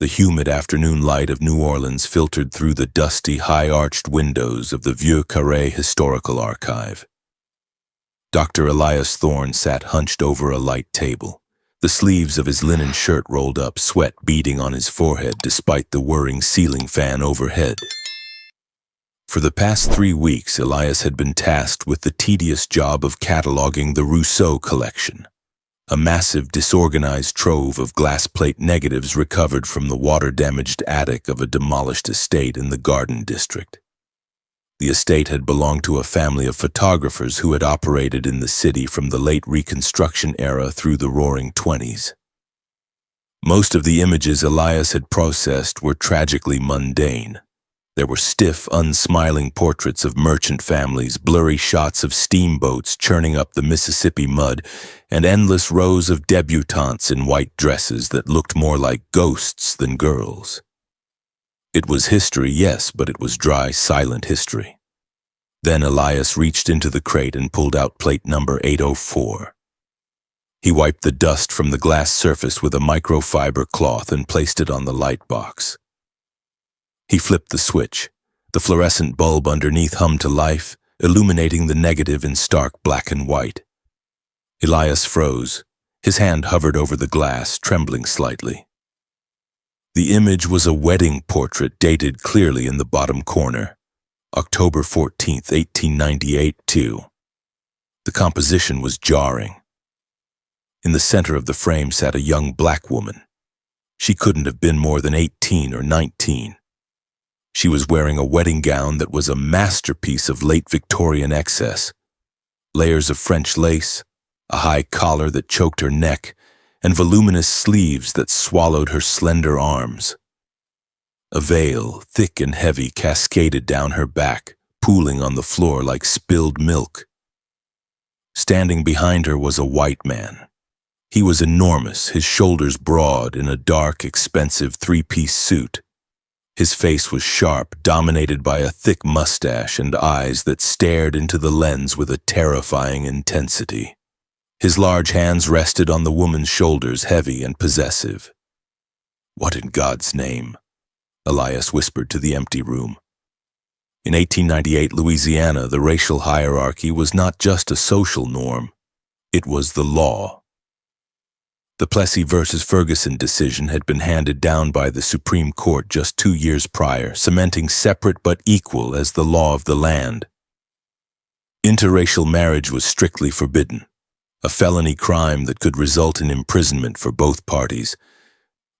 The humid afternoon light of New Orleans filtered through the dusty, high-arched windows of the Vieux Carré Historical Archive. Dr. Elias Thorne sat hunched over a light table, the sleeves of his linen shirt rolled up, sweat beading on his forehead despite the whirring ceiling fan overhead. For the past 3 weeks, Elias had been tasked with the tedious job of cataloging the Rousseau collection, a massive, disorganized trove of glass plate negatives recovered from the water-damaged attic of a demolished estate in the Garden District. The estate had belonged to a family of photographers who had operated in the city from the late Reconstruction era through the Roaring '20s. Most of the images Elias had processed were tragically mundane. There were stiff, unsmiling portraits of merchant families, blurry shots of steamboats churning up the Mississippi mud, and endless rows of debutantes in white dresses that looked more like ghosts than girls. It was history, yes, but it was dry, silent history. Then Elias reached into the crate and pulled out plate number 804. He wiped the dust from the glass surface with a microfiber cloth and placed it on the light box. He flipped the switch. The fluorescent bulb underneath hummed to life, illuminating the negative in stark black and white. Elias froze. His hand hovered over the glass, trembling slightly. The image was a wedding portrait dated clearly in the bottom corner, October 14th, 1898, too. The composition was jarring. In the center of the frame sat a young black woman. She couldn't have been more than 18 or 19. She was wearing a wedding gown that was a masterpiece of late Victorian excess. Layers of French lace, a high collar that choked her neck, and voluminous sleeves that swallowed her slender arms. A veil, thick and heavy, cascaded down her back, pooling on the floor like spilled milk. Standing behind her was a white man. He was enormous, his shoulders broad, in a dark, expensive three-piece suit. His face was sharp, dominated by a thick mustache and eyes that stared into the lens with a terrifying intensity. His large hands rested on the woman's shoulders, heavy and possessive. "What in God's name?" Elias whispered to the empty room. In 1898 Louisiana, the racial hierarchy was not just a social norm, it was the law. The Plessy versus Ferguson decision had been handed down by the Supreme Court just 2 years prior, cementing separate but equal as the law of the land. Interracial marriage was strictly forbidden, a felony crime that could result in imprisonment for both parties,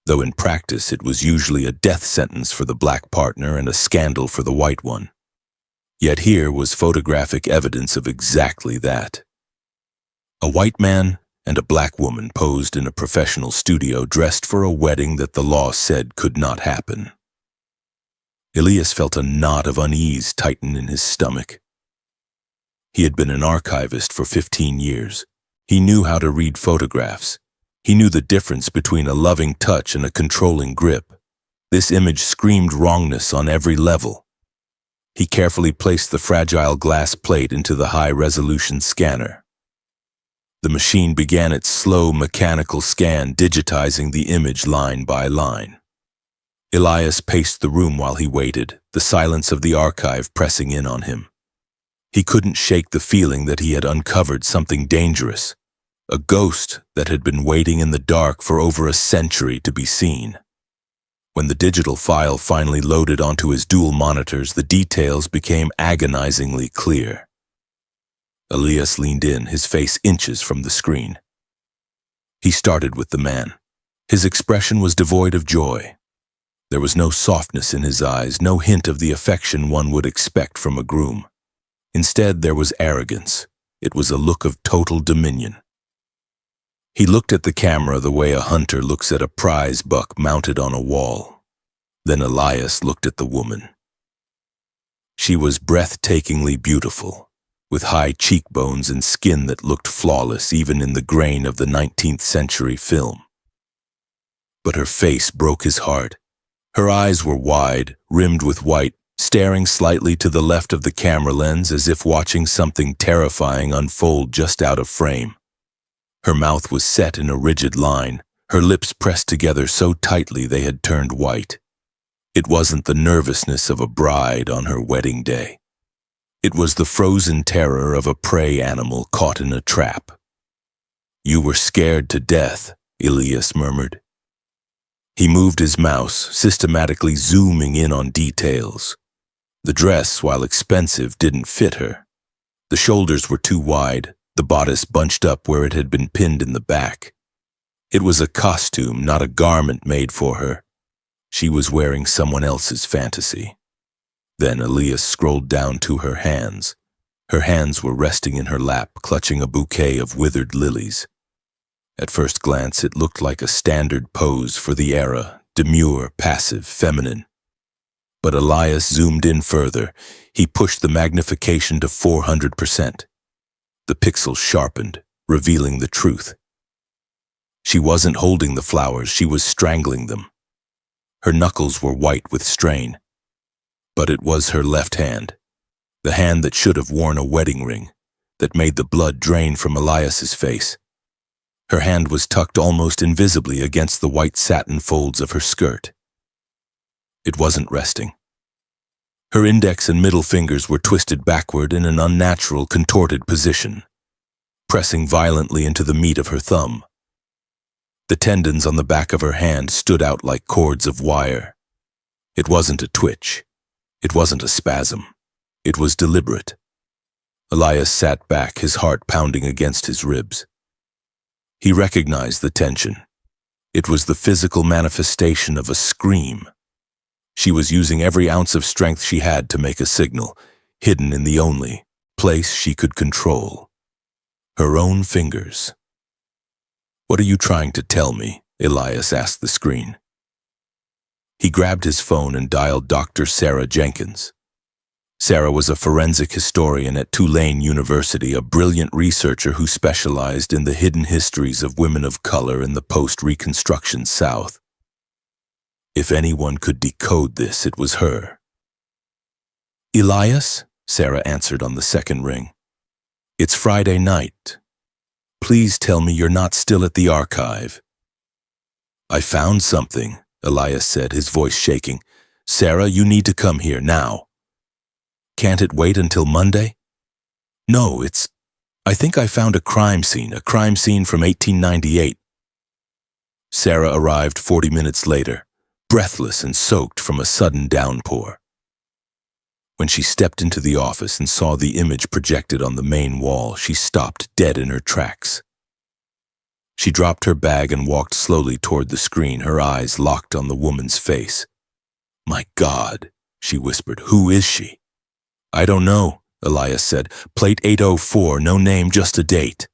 though in practice it was usually a death sentence for the black partner and a scandal for the white one. Yet here was photographic evidence of exactly that. A white man and a black woman posed in a professional studio dressed for a wedding that the law said could not happen. Elias felt a knot of unease tighten in his stomach. He had been an archivist for 15 years. He knew how to read photographs. He knew the difference between a loving touch and a controlling grip. This image screamed wrongness on every level. He carefully placed the fragile glass plate into the high-resolution scanner. The machine began its slow, mechanical scan, digitizing the image line by line. Elias paced the room while he waited, the silence of the archive pressing in on him. He couldn't shake the feeling that he had uncovered something dangerous, a ghost that had been waiting in the dark for over a century to be seen. When the digital file finally loaded onto his dual monitors, the details became agonizingly clear. Elias leaned in, his face inches from the screen. He started with the man. His expression was devoid of joy. There was no softness in his eyes, no hint of the affection one would expect from a groom. Instead, there was arrogance. It was a look of total dominion. He looked at the camera the way a hunter looks at a prize buck mounted on a wall. Then Elias looked at the woman. She was breathtakingly beautiful, with high cheekbones and skin that looked flawless even in the grain of the 19th century film. But her face broke his heart. Her eyes were wide, rimmed with white, staring slightly to the left of the camera lens as if watching something terrifying unfold just out of frame. Her mouth was set in a rigid line, Her lips pressed together so tightly they had turned white. It wasn't the nervousness of a bride on her wedding day. It was the frozen terror of a prey animal caught in a trap. "You were scared to death," Elias murmured. He moved his mouse, systematically zooming in on details. The dress, while expensive, didn't fit her. The shoulders were too wide, the bodice bunched up where it had been pinned in the back. It was a costume, not a garment made for her. She was wearing someone else's fantasy. Then Elias scrolled down to her hands. Her hands were resting in her lap, clutching a bouquet of withered lilies. At first glance, it looked like a standard pose for the era, demure, passive, feminine. But Elias zoomed in further. He pushed the magnification to 400%. The pixels sharpened, revealing the truth. She wasn't holding the flowers, she was strangling them. Her knuckles were white with strain. But it was her left hand, the hand that should have worn a wedding ring, that made the blood drain from Elias's face. Her hand was tucked almost invisibly against the white satin folds of her skirt. It wasn't resting. Her index and middle fingers were twisted backward in an unnatural, contorted position, pressing violently into the meat of her thumb. The tendons on the back of her hand stood out like cords of wire. It wasn't a twitch. It wasn't a spasm. It was deliberate. Elias sat back, his heart pounding against his ribs. He recognized the tension. It was the physical manifestation of a scream. She was using every ounce of strength she had to make a signal, hidden in the only place she could control. Her own fingers. "What are you trying to tell me?" Elias asked the screen. He grabbed his phone and dialed Dr. Sarah Jenkins. Sarah was a forensic historian at Tulane University, a brilliant researcher who specialized in the hidden histories of women of color in the post-Reconstruction South. If anyone could decode this, it was her. "Elias?" Sarah answered on the second ring. "It's Friday night. Please tell me you're not still at the archive." "I found something," Elias said, his voice shaking. "Sarah, you need to come here now." "Can't it wait until Monday?" "No, I think I found a crime scene from 1898. Sarah arrived 40 minutes later, breathless and soaked from a sudden downpour. When she stepped into the office and saw the image projected on the main wall, she stopped dead in her tracks. She dropped her bag and walked slowly toward the screen, her eyes locked on the woman's face. "My God," she whispered, "who is she?" "I don't know," Elias said. "Plate 804, no name, just a date."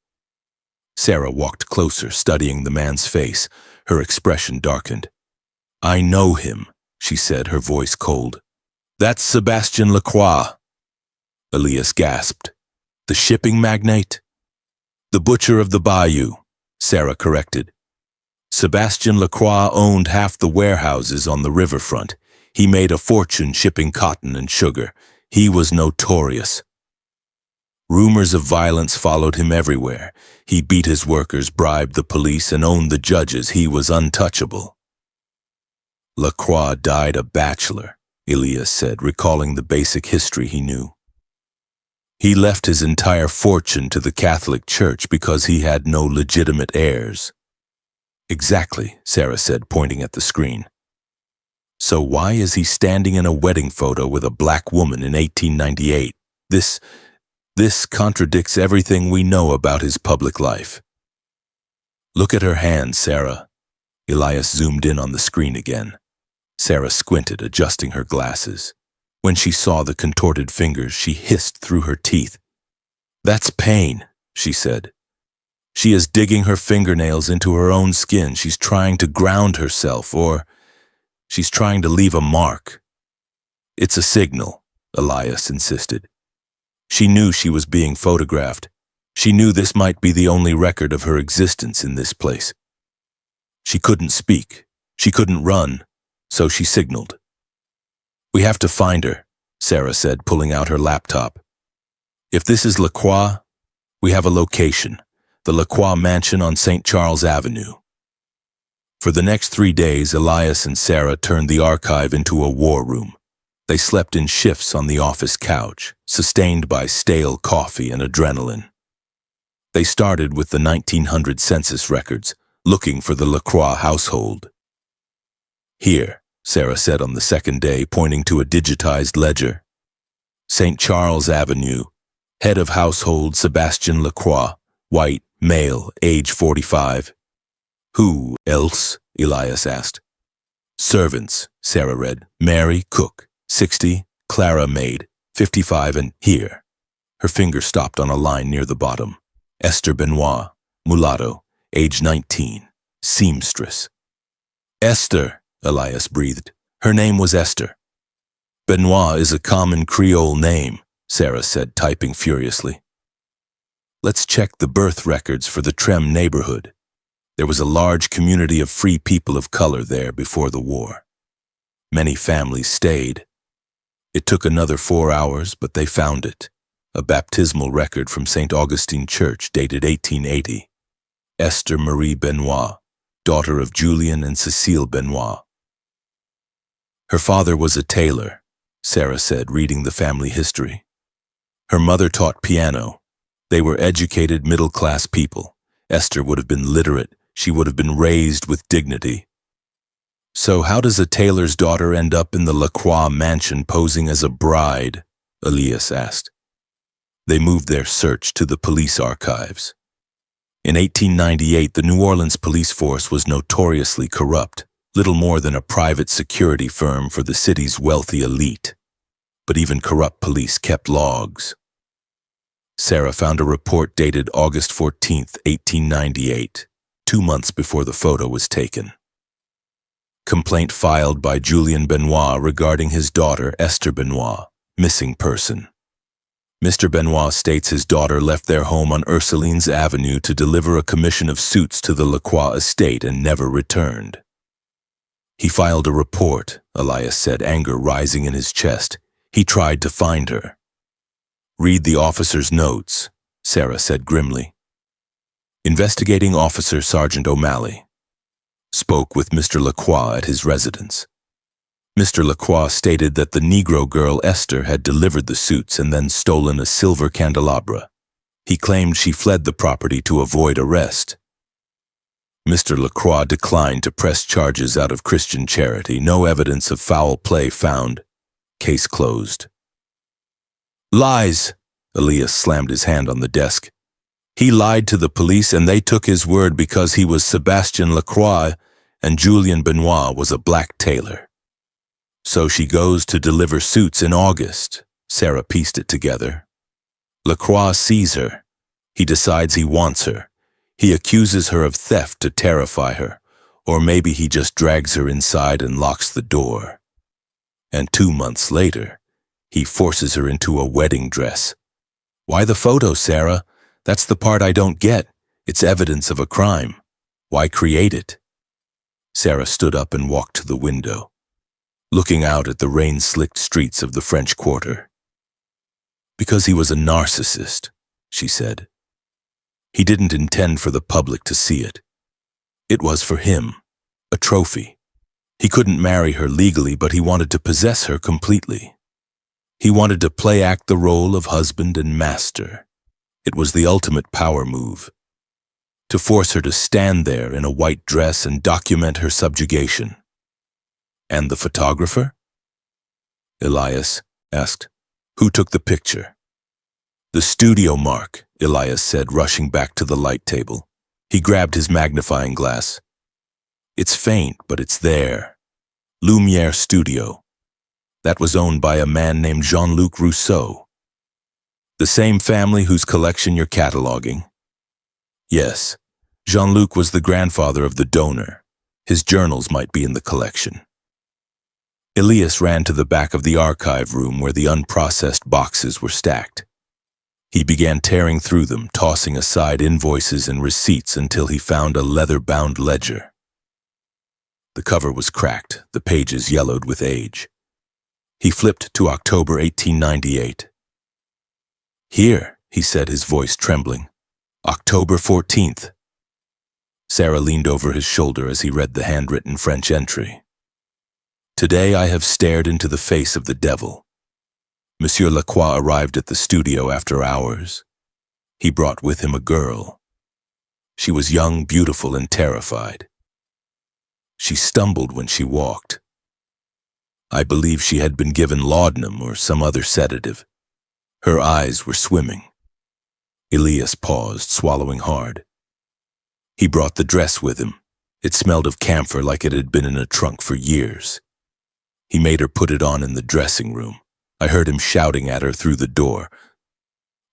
Sarah walked closer, studying the man's face. Her expression darkened. "I know him," she said, her voice cold. "That's Sebastian Laqua." Elias gasped. "The shipping magnate?" "The butcher of the bayou," Sarah corrected. "Sebastian Laqua owned half the warehouses on the riverfront. He made a fortune shipping cotton and sugar. He was notorious. Rumors of violence followed him everywhere. He beat his workers, bribed the police, and owned the judges. He was untouchable." "Laqua died a bachelor," Elias said, recalling the basic history he knew. "He left his entire fortune to the Catholic Church because he had no legitimate heirs." "Exactly," Sarah said, pointing at the screen. "So why is he standing in a wedding photo with a black woman in 1898? This contradicts everything we know about his public life." "Look at her hand, Sarah." Elias zoomed in on the screen again. Sarah squinted, adjusting her glasses. When she saw the contorted fingers, she hissed through her teeth. "That's pain," she said. "She is digging her fingernails into her own skin. She's trying to ground herself, or she's trying to leave a mark." "It's a signal," Elias insisted. She knew she was being photographed. She knew this might be the only record of her existence in this place. She couldn't speak. She couldn't run, so she signaled. "We have to find her," Sarah said, pulling out her laptop. "If this is Laqua, we have a location, the Laqua mansion on St. Charles Avenue." For the next 3 days, Elias and Sarah turned the archive into a war room. They slept in shifts on the office couch, sustained by stale coffee and adrenaline. They started with the 1900 census records, looking for the Laqua household. "Here," Sarah said on the second day, pointing to a digitized ledger. "St. Charles Avenue, head of household Sebastian Laqua, white, male, age 45. "Who else?" Elias asked. "Servants," Sarah read. "Mary, cook, 60, Clara, maid, 55, and here." Her finger stopped on a line near the bottom. "Esther Benoit, mulatto, age 19, seamstress." "Esther," Elias breathed. "Her name was Esther." "Benoit is a common Creole name," Sarah said, typing furiously. "Let's check the birth records for the Trem neighborhood." There was a large community of free people of color there before the war. Many families stayed. It took another 4 hours, but they found it. A baptismal record from St. Augustine Church dated 1880. Esther Marie Benoit, daughter of Julien and Cécile Benoit. "Her father was a tailor," Sarah said, reading the family history. "Her mother taught piano. They were educated middle-class people. Esther would have been literate. She would have been raised with dignity." "So how does a tailor's daughter end up in the Laqua mansion posing as a bride?" Elias asked. They moved their search to the police archives. In 1898, the New Orleans police force was notoriously corrupt, little more than a private security firm for the city's wealthy elite. But even corrupt police kept logs. Sarah found a report dated August 14, 1898, 2 months before the photo was taken. Complaint filed by Julien Benoit regarding his daughter, Esther Benoit, missing person. Mr. Benoit states his daughter left their home on Ursulines Avenue to deliver a commission of suits to the Laqua estate and never returned. "He filed a report," Elias said, anger rising in his chest. "He tried to find her." "Read the officer's notes," Sarah said grimly. Investigating Officer Sergeant O'Malley spoke with Mr. Laqua at his residence. Mr. Laqua stated that the Negro girl Esther had delivered the suits and then stolen a silver candelabra. He claimed she fled the property to avoid arrest. Mr. Laqua declined to press charges out of Christian charity. No evidence of foul play found. Case closed. "Lies!" Elias slammed his hand on the desk. "He lied to the police and they took his word because he was Sebastian Laqua and Julien Benoit was a black tailor." "So she goes to deliver suits in August." Sarah pieced it together. "Laqua sees her. He decides he wants her. He accuses her of theft to terrify her, or maybe he just drags her inside and locks the door. And 2 months later, he forces her into a wedding dress. Why the photo, Sarah? That's the part I don't get. It's evidence of a crime. Why create it?" Sarah stood up and walked to the window, looking out at the rain-slicked streets of the French Quarter. "Because he was a narcissist," she said. "He didn't intend for the public to see it. It was for him, a trophy. He couldn't marry her legally, but he wanted to possess her completely. He wanted to play-act the role of husband and master. It was the ultimate power move. To force her to stand there in a white dress and document her subjugation." "And the photographer?" Elias asked. "Who took the picture?" "The studio mark," Elias said, rushing back to the light table. He grabbed his magnifying glass. "It's faint, but it's there. Lumiere Studio. That was owned by a man named Jean-Luc Rousseau." "The same family whose collection you're cataloging?" "Yes. Jean-Luc was the grandfather of the donor. His journals might be in the collection." Elias ran to the back of the archive room where the unprocessed boxes were stacked. He began tearing through them, tossing aside invoices and receipts until he found a leather-bound ledger. The cover was cracked, the pages yellowed with age. He flipped to October 1898. "Here," he said, his voice trembling. "October 14th. Sarah leaned over his shoulder as he read the handwritten French entry. Today I have stared into the face of the devil. Monsieur Laqua arrived at the studio after hours. He brought with him a girl. She was young, beautiful, and terrified. She stumbled when she walked. I believe she had been given laudanum or some other sedative. Her eyes were swimming. Elias paused, swallowing hard. He brought the dress with him. It smelled of camphor like it had been in a trunk for years. He made her put it on in the dressing room. I heard him shouting at her through the door.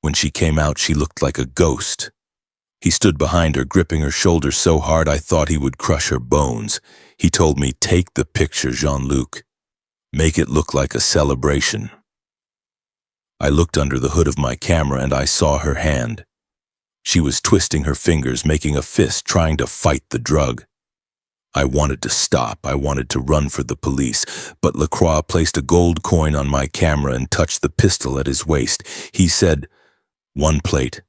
When she came out, she looked like a ghost. He stood behind her, gripping her shoulder so hard I thought he would crush her bones. He told me, "Take the picture, Jean-Luc. Make it look like a celebration." I looked under the hood of my camera and I saw her hand. She was twisting her fingers, making a fist, trying to fight the drug. I wanted to stop. I wanted to run for the police, but Laqua placed a gold coin on my camera and touched the pistol at his waist. He said, "1 plate.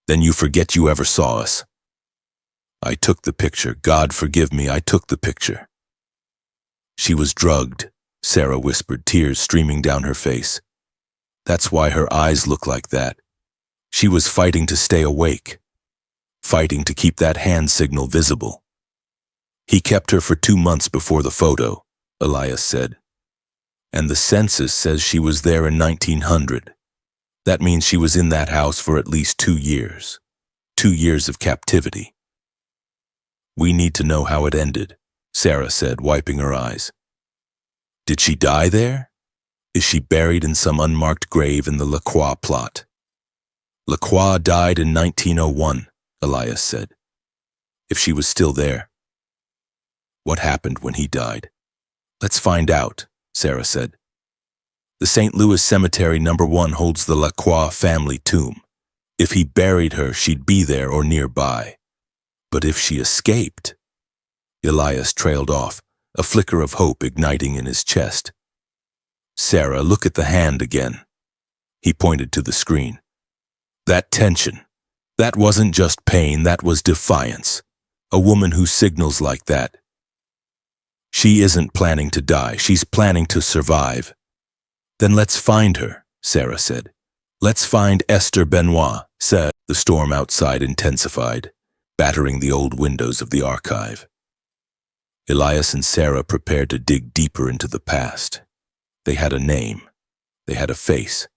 Then you forget you ever saw us." I took the picture. God forgive me, I took the picture. She was drugged, Sarah whispered, tears streaming down her face. That's why her eyes look like that. She was fighting to stay awake, fighting to keep that hand signal visible. He kept her for 2 months before the photo, Elias said. And the census says she was there in 1900. That means she was in that house for at least 2 years. 2 years of captivity. We need to know how it ended, Sarah said, wiping her eyes. Did she die there? Is she buried in some unmarked grave in the Laqua plot? Laqua died in 1901, Elias said. If she was still there. What happened when he died? Let's find out, Sarah said. The St. Louis Cemetery No. 1 holds the Laqua family tomb. If he buried her, she'd be there or nearby. But if she escaped? Elias trailed off, a flicker of hope igniting in his chest. Sarah, look at the hand again. He pointed to the screen. That tension. That wasn't just pain, that was defiance. A woman who signals like that. She isn't planning to die, she's planning to survive. Then let's find her, Sarah said. Let's find Esther Benoit, said. The storm outside intensified, battering the old windows of the archive. Elias and Sarah prepared to dig deeper into the past. They had a name, they had a face,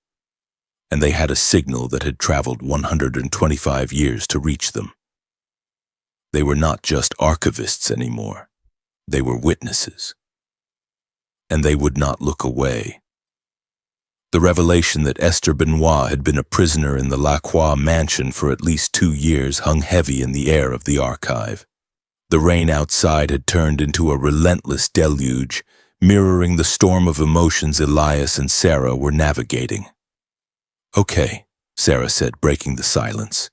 and they had a signal that had traveled 125 years to reach them. They were not just archivists anymore. They were witnesses. And they would not look away. The revelation that Esther Benoit had been a prisoner in the Laqua mansion for at least 2 years hung heavy in the air of the archive. The rain outside had turned into a relentless deluge, mirroring the storm of emotions Elias and Sarah were navigating. Okay, Sarah said, breaking the silence.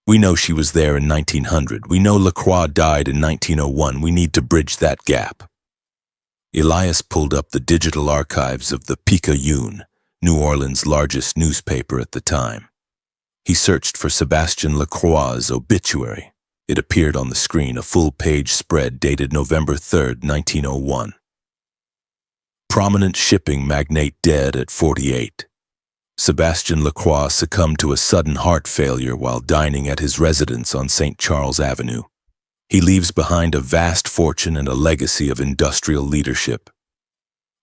We know she was there in 1900. We know Laqua died in 1901. We need to bridge that gap. Elias pulled up the digital archives of the Picayune, New Orleans' largest newspaper at the time. He searched for Sebastien Lacroix's obituary. It appeared on the screen, a full-page spread dated November 3, 1901. Prominent shipping magnate dead at 48. Sebastien Lacroix succumbed to a sudden heart failure while dining at his residence on St. Charles Avenue. He leaves behind a vast fortune and a legacy of industrial leadership.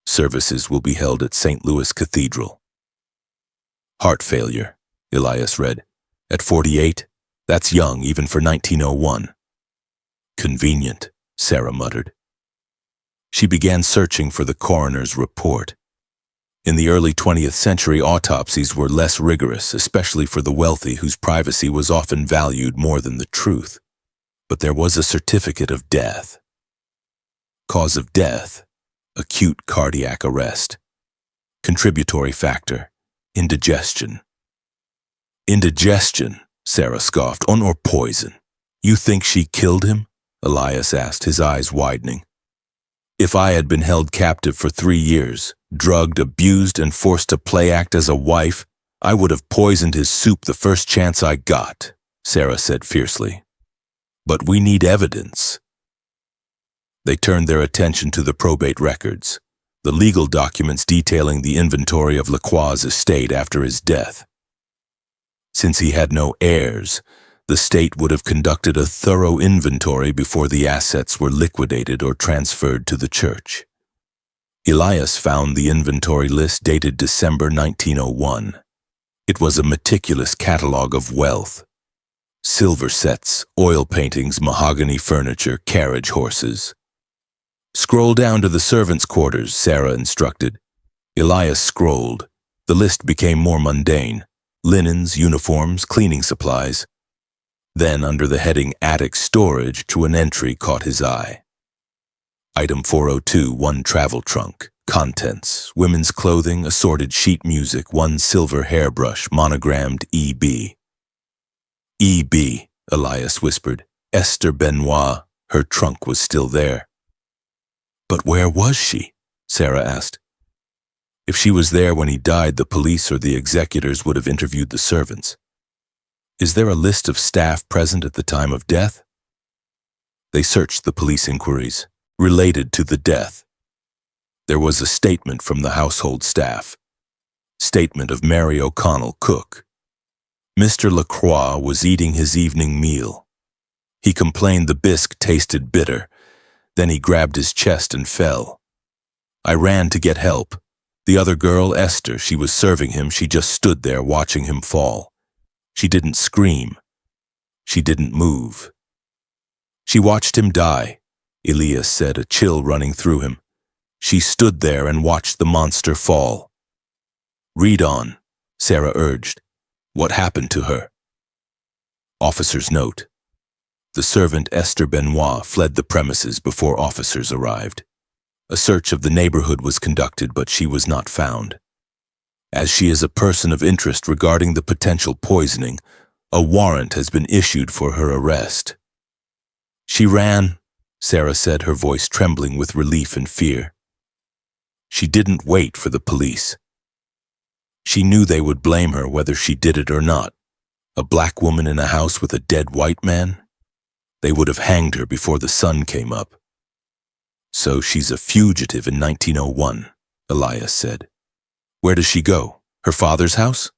Services will be held at St. Louis Cathedral. Heart failure, Elias read. At 48? That's young, even for 1901. Convenient, Sarah muttered. She began searching for the coroner's report. In the early 20th century, autopsies were less rigorous, especially for the wealthy whose privacy was often valued more than the truth. But there was a certificate of death. Cause of death, acute cardiac arrest. Contributory factor, indigestion. Indigestion, Sarah scoffed. Or poison. You think she killed him? Elias asked, his eyes widening. If I had been held captive for 3 years, drugged, abused, and forced to play act as a wife, I would have poisoned his soup the first chance I got, Sarah said fiercely. But we need evidence. They turned their attention to the probate records, the legal documents detailing the inventory of Laqua's estate after his death. Since he had no heirs, the state would have conducted a thorough inventory before the assets were liquidated or transferred to the church. Elias found the inventory list dated December 1901. It was a meticulous catalog of wealth. Silver sets, oil paintings, mahogany furniture, carriage horses. Scroll down to the servants' quarters, Sarah instructed. Elias scrolled. The list became more mundane. Linens, uniforms, cleaning supplies. Then, under the heading Attic Storage, an entry caught his eye. Item 402, 1 travel trunk. Contents, women's clothing, assorted sheet music, 1 silver hairbrush, monogrammed E.B. E.B., Elias whispered. Esther Benoit. Her trunk was still there. But where was she? Sarah asked. If she was there when he died, the police or the executors would have interviewed the servants. Is there a list of staff present at the time of death? They searched the police inquiries related to the death. There was a statement from the household staff. Statement of Mary O'Connell, cook. Mr. Laqua was eating his evening meal. He complained the bisque tasted bitter. Then he grabbed his chest and fell. I ran to get help. The other girl, Esther, she was serving him. She just stood there watching him fall. She didn't scream. She didn't move. She watched him die, Elias said, a chill running through him. She stood there and watched the monster fall. Read on, Sarah urged. What happened to her? Officer's note. The servant Esther Benoit fled the premises before officers arrived. A search of the neighborhood was conducted, but she was not found. As she is a person of interest regarding the potential poisoning, a warrant has been issued for her arrest. She ran, Sarah said, her voice trembling with relief and fear. She didn't wait for the police. She knew they would blame her whether she did it or not. A black woman in a house with a dead white man? They would have hanged her before the sun came up. So she's a fugitive in 1901, Elias said. Where does she go? Her father's house?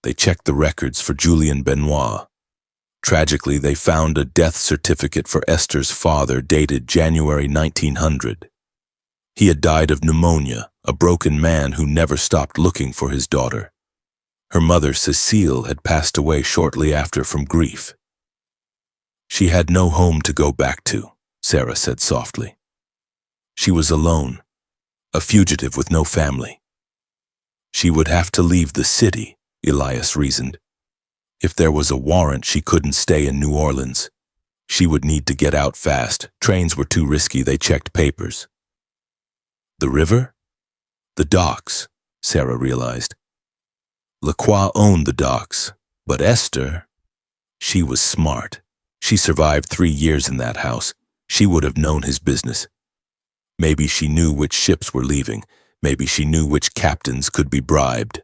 They checked the records for Julien Benoit. Tragically, they found a death certificate for Esther's father dated January 1900. He had died of pneumonia, a broken man who never stopped looking for his daughter. Her mother, Cecile, had passed away shortly after from grief. She had no home to go back to, Sarah said softly. She was alone, a fugitive with no family. She would have to leave the city, Elias reasoned. If there was a warrant, she couldn't stay in New Orleans. She would need to get out fast. Trains were too risky. They checked papers. The river? The docks, Sarah realized. Laqua owned the docks, but Esther, she was smart. She survived 3 years in that house. She would have known his business. Maybe she knew which ships were leaving. Maybe she knew which captains could be bribed.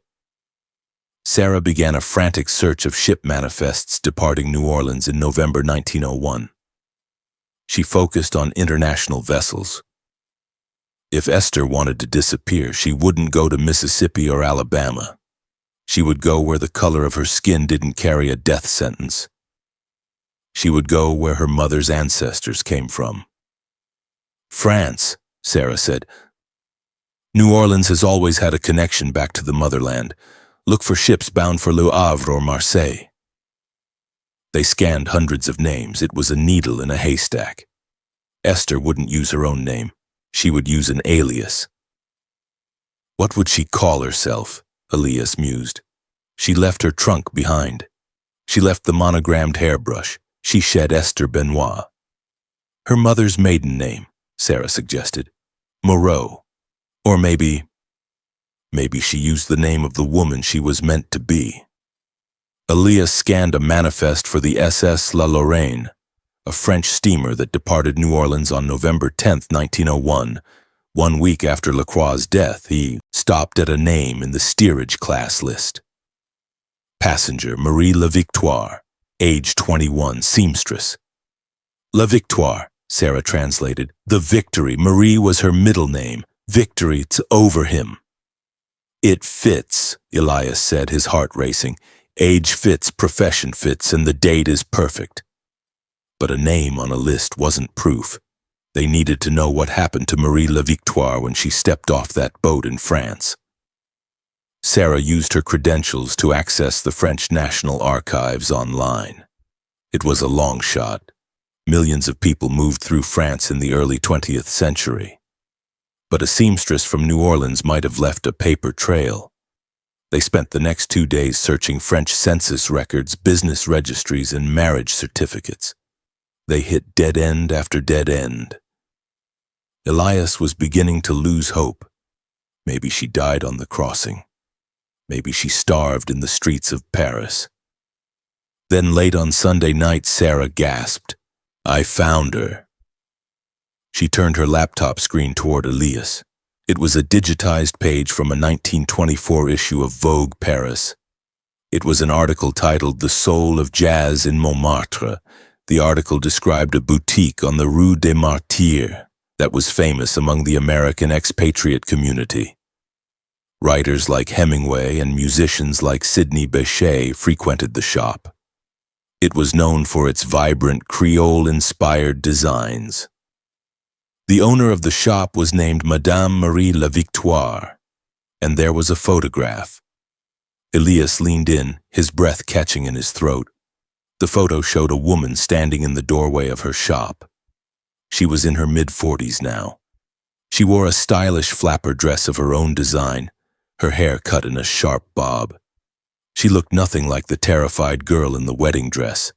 Sarah began a frantic search of ship manifests departing New Orleans in November 1901. She focused on international vessels. If Esther wanted to disappear, she wouldn't go to Mississippi or Alabama. She would go where the color of her skin didn't carry a death sentence. She would go where her mother's ancestors came from. France, Sarah said. New Orleans has always had a connection back to the motherland. Look for ships bound for Le Havre or Marseille. They scanned hundreds of names. It was a needle in a haystack. Esther wouldn't use her own name. She would use an alias. What would she call herself? Elias mused. She left her trunk behind. She left the monogrammed hairbrush. She shed Esther Benoit. Her mother's maiden name, Sarah suggested. Moreau. Or maybe she used the name of the woman she was meant to be. Elias scanned a manifest for the SS La Lorraine, a French steamer that departed New Orleans on November 10, 1901. 1 week after Laqua's death, he stopped at a name in the steerage class list. Passenger Marie La Victoire. age 21, seamstress. La Victoire, Sarah translated. The victory. Marie was her middle name. Victory, it's over him. It fits, Elias said, his heart racing. Age fits, profession fits, and the date is perfect. But a name on a list wasn't proof. They needed to know what happened to Marie La Victoire when she stepped off that boat in France. Sarah used her credentials to access the French National Archives online. It was a long shot. Millions of people moved through France in the early 20th century. But a seamstress from New Orleans might have left a paper trail. They spent the next 2 days searching French census records, business registries, and marriage certificates. They hit dead end after dead end. Elias was beginning to lose hope. Maybe she died on the crossing. Maybe she starved in the streets of Paris. Then late on Sunday night, Sarah gasped, "I found her." She turned her laptop screen toward Elias. It was a digitized page from a 1924 issue of Vogue Paris. It was an article titled "The Soul of Jazz in Montmartre." The article described a boutique on the Rue des Martyrs that was famous among the American expatriate community. Writers like Hemingway and musicians like Sidney Bechet frequented the shop. It was known for its vibrant Creole-inspired designs. The owner of the shop was named Madame Marie La Victoire, and there was a photograph. Elias leaned in, his breath catching in his throat. The photo showed a woman standing in the doorway of her shop. She was in her mid-40s now. She wore a stylish flapper dress of her own design, her hair cut in a sharp bob. She looked nothing like the terrified girl in the wedding dress.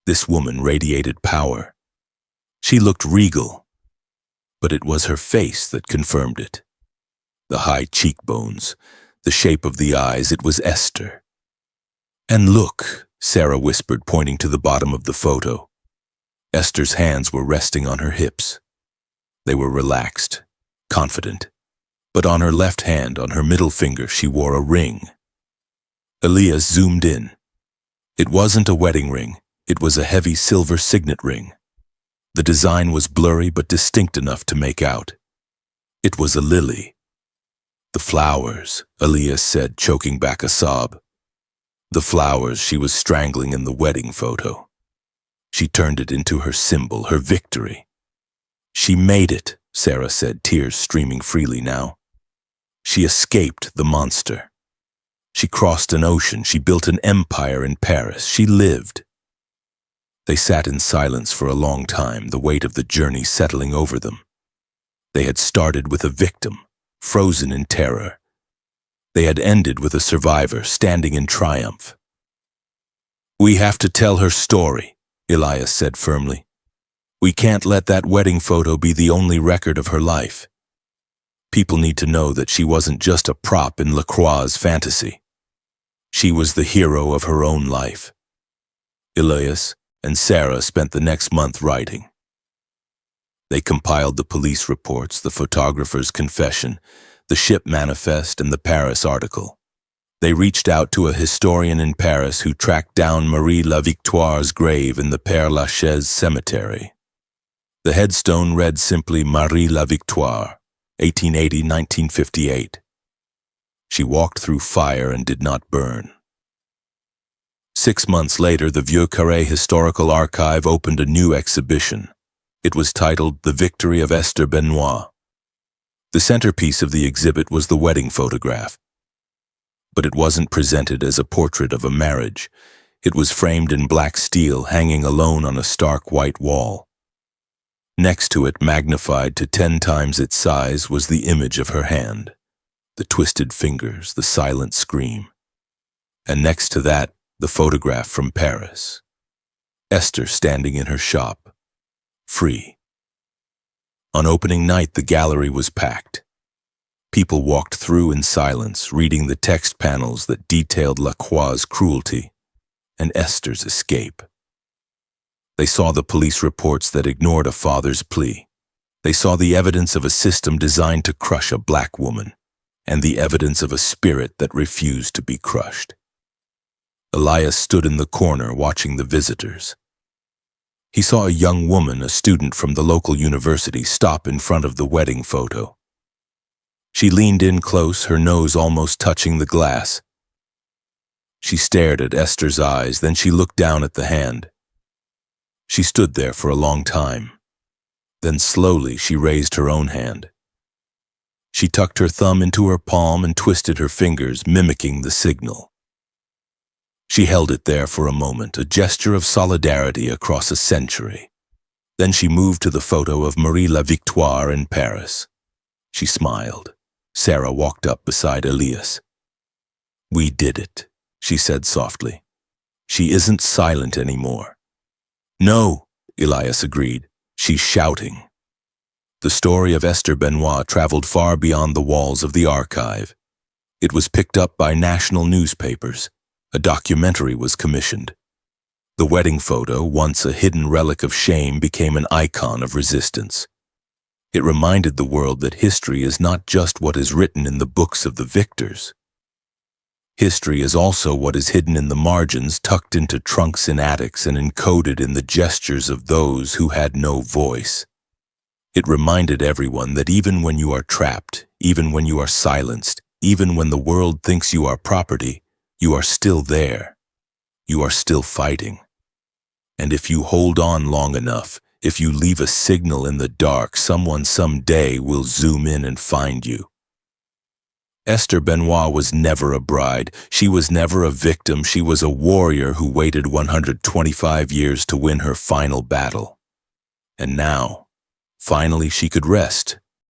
This woman radiated power. She looked regal, but it was her face that confirmed it. The high cheekbones, the shape of the eyes, it was Esther. "And look," Sarah whispered, pointing to the bottom of the photo. Esther's hands were resting on her hips. They were relaxed, confident. But on her left hand, on her middle finger, she wore a ring. Elias zoomed in. It wasn't a wedding ring. It was a heavy silver signet ring. The design was blurry but distinct enough to make out. It was a lily. "The flowers," Elias said, choking back a sob. The flowers she was strangling in the wedding photo. She turned it into her symbol, her victory. "She made it," Sarah said, tears streaming freely now. She escaped the monster. She crossed an ocean. She built an empire in Paris. She lived. They sat in silence for a long time, the weight of the journey settling over them. They had started with a victim, frozen in terror. They had ended with a survivor, standing in triumph. "We have to tell her story," Elias said firmly. "We can't let that wedding photo be the only record of her life. People need to know that she wasn't just a prop in Laqua's fantasy. She was the hero of her own life." Elias and Sarah spent the next month writing. They compiled the police reports, the photographer's confession, the ship manifest, and the Paris article. They reached out to a historian in Paris who tracked down Marie La Victoire's grave in the Père Lachaise cemetery. The headstone read simply Marie La Victoire, 1880–1958. She walked through fire and did not burn. 6 months later, the Vieux Carré Historical Archive opened a new exhibition. It was titled The Victory of Esther Benoit. The centerpiece of the exhibit was the wedding photograph. But it wasn't presented as a portrait of a marriage. It was framed in black steel, hanging alone on a stark white wall. Next to it, magnified to 10 times its size, was the image of her hand, the twisted fingers, the silent scream. And next to that, the photograph from Paris. Esther standing in her shop, free. On opening night, the gallery was packed. People walked through in silence, reading the text panels that detailed Laqua's cruelty and Esther's escape. They saw the police reports that ignored a father's plea. They saw the evidence of a system designed to crush a black woman, and the evidence of a spirit that refused to be crushed. Elias stood in the corner watching the visitors. He saw a young woman, a student from the local university, stop in front of the wedding photo. She leaned in close, her nose almost touching the glass. She stared at Esther's eyes, then she looked down at the hand. She stood there for a long time. Then slowly she raised her own hand. She tucked her thumb into her palm and twisted her fingers, mimicking the signal. She held it there for a moment, a gesture of solidarity across a century. Then she moved to the photo of Marie La Victoire in Paris. She smiled. Sarah walked up beside Elias. "We did it," she said softly. "She isn't silent anymore." "No," Elias agreed. "She's shouting." The story of Esther Benoit traveled far beyond the walls of the archive. It was picked up by national newspapers. A documentary was commissioned. The wedding photo, once a hidden relic of shame, became an icon of resistance. It reminded the world that history is not just what is written in the books of the victors. History is also what is hidden in the margins, tucked into trunks in attics and encoded in the gestures of those who had no voice. It reminded everyone that even when you are trapped, even when you are silenced, even when the world thinks you are property, you are still there. You are still fighting. And if you hold on long enough, if you leave a signal in the dark, someone someday will zoom in and find you. Esther Benoit was never a bride. She was never a victim. She was a warrior who waited 125 years to win her final battle. And now, finally she could rest,